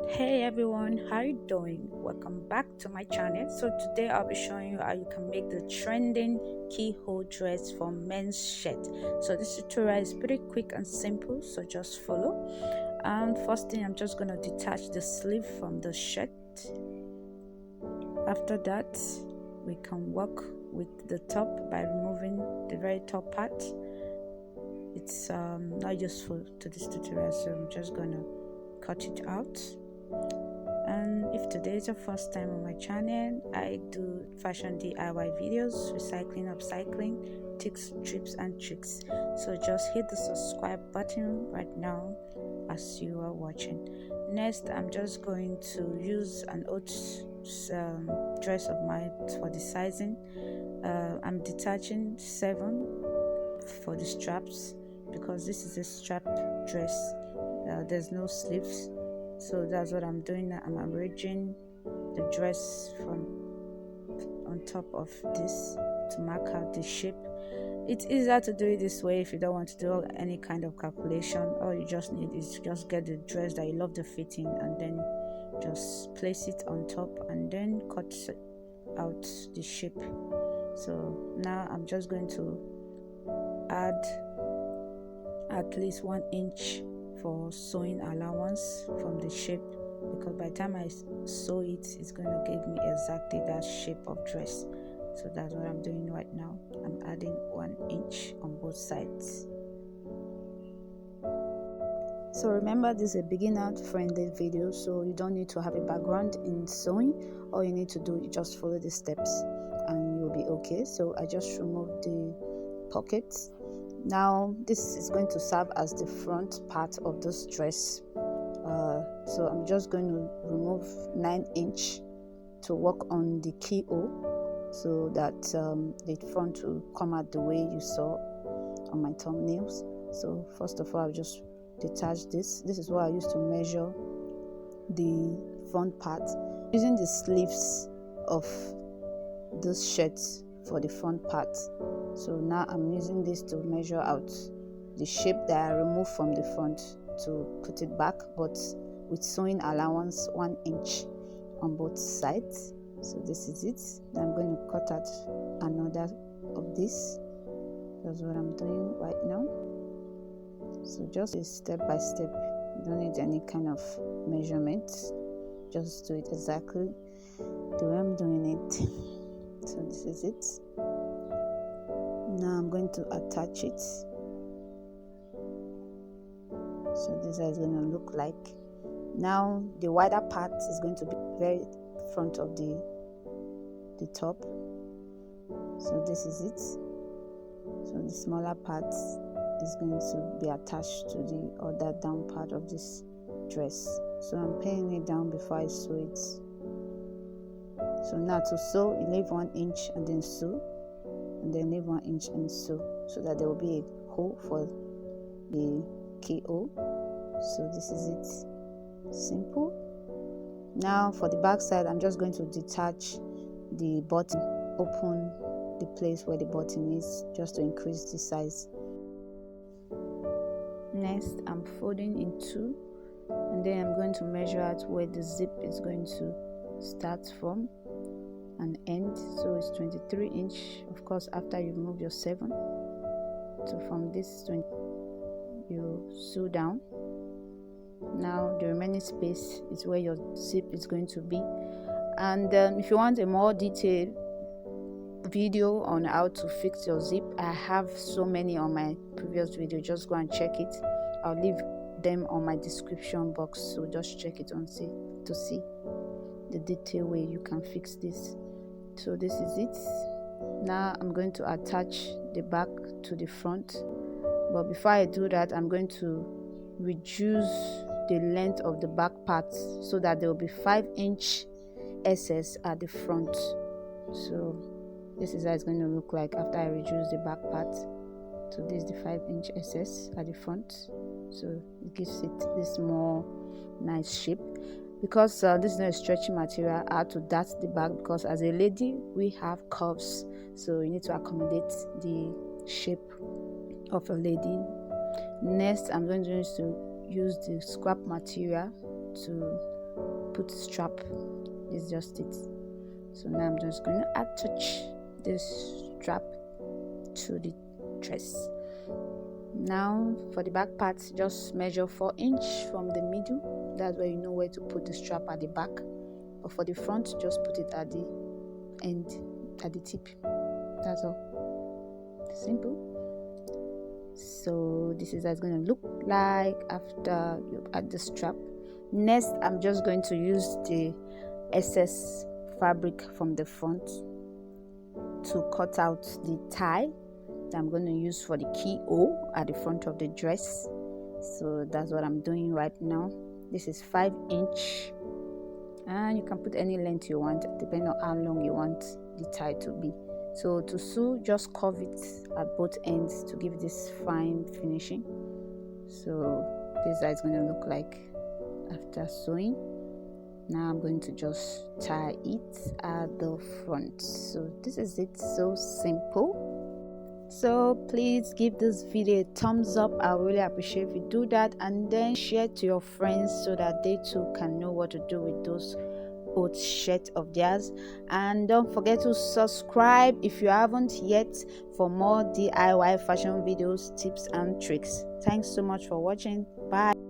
Hey everyone, how you doing? Welcome back to my channel. So today I'll be showing you how you can make the trending keyhole dress for men's shirt. So this tutorial is pretty quick and simple, so just follow. And first thing, I'm just gonna detach the sleeve from the shirt. After that, we can work with the top by removing the very top part. It's not useful to this tutorial, so I'm just gonna cut it out. And if today is your first time on my channel, I do fashion DIY videos, recycling, upcycling, tips, trips and tricks. So just hit the subscribe button right now as you are watching. Next, I'm just going to use an old dress of mine for the sizing. I'm detaching 7 for the straps because this is a strap dress. There's no sleeves. So that's what I'm doing now. I'm arranging the dress from on top of this to mark out the shape. It's easier to do it this way if you don't want to do any kind of calculation. All you just need is just get the dress that you love the fitting and then just place it on top and then cut out the shape. So now I'm just going to add at least 1 inch for sewing allowance from the shape, because by the time I sew it, it's going to give me exactly that shape of dress. So that's what I'm doing right now. I'm adding 1 inch on both sides. So remember, this is a beginner friendly video, so you don't need to have a background in sewing. All you need to do is just follow the steps and you'll be okay. So I just removed the pockets. Now this is going to serve as the front part of this dress. So I'm just going to remove 9 inch to work on the keyhole so that the front will come out the way you saw on my thumbnails. So first of all, I'll just detach this. This is what I used to measure the front part using the sleeves of this shirt for the front part. So now I'm using this to measure out the shape that I removed from the front to put it back, but with sewing allowance 1 inch on both sides. So this is it. Then I'm going to cut out another of this. That's what I'm doing right now. So just step by step. You don't need any kind of measurements. Just do it exactly the way I'm doing it. So this is it. Now I'm going to attach it. So this is going to look like. Now the wider part is going to be very front of the top. So this is it. So the smaller part is going to be attached to the other down part of this dress. So I'm pinning it down before I sew it. So now to sew, you leave 1 inch and then sew, and then leave 1 inch and sew, so that there will be a hole for the keyhole. So this is it. Simple. Now for the back side, I'm just going to detach the button, open the place where the button is just to increase the size. Next, I'm folding in 2, and then I'm going to measure out where the zip is going to start from and end. So it's 23 inch, of course, after you remove your 7. So from this 20 you sew down. Now the remaining space is where your zip is going to be. And if you want a more detailed video on how to fix your zip, I have so many on my previous video. Just go and check it. I'll leave them on my description box, so just check it on to see the detailed way you can fix this. So this is it. Now I'm going to attach the back to the front, but before I do that, I'm going to reduce the length of the back part so that there will be 5 inch excess at the front. So this is how it's going to look like after I reduce the back part. So this is the 5 inch excess at the front, so it gives it this more nice shape. Because this is not a stretchy material, I had to dart the back because as a lady we have curves, so you need to accommodate the shape of a lady. Next, I'm going to use the scrap material to put strap. This is just it. So now I'm just going to attach this strap to the dress. Now for the back part, just measure 4 inches from the middle. That's where you know where to put the strap at the back. But for the front, just put it at the end, at the tip. That's all. Simple. So this is how it's going to look like after you add the strap. Next, I'm just going to use the excess fabric from the front to cut out the tie that I'm going to use for the keyhole at the front of the dress. So that's what I'm doing right now. This is 5 inch, and you can put any length you want depending on how long you want the tie to be. So to sew, just curve it at both ends to give this fine finishing. So this is how it's going to look like after sewing. Now I'm going to just tie it at the front. So this is it. So simple. So please give this video a thumbs up. I really appreciate if you do that, and then share to your friends so that they too can know what to do with those old shirts of theirs. And don't forget to subscribe if you haven't yet for more DIY fashion videos, tips and tricks. Thanks so much for watching. Bye.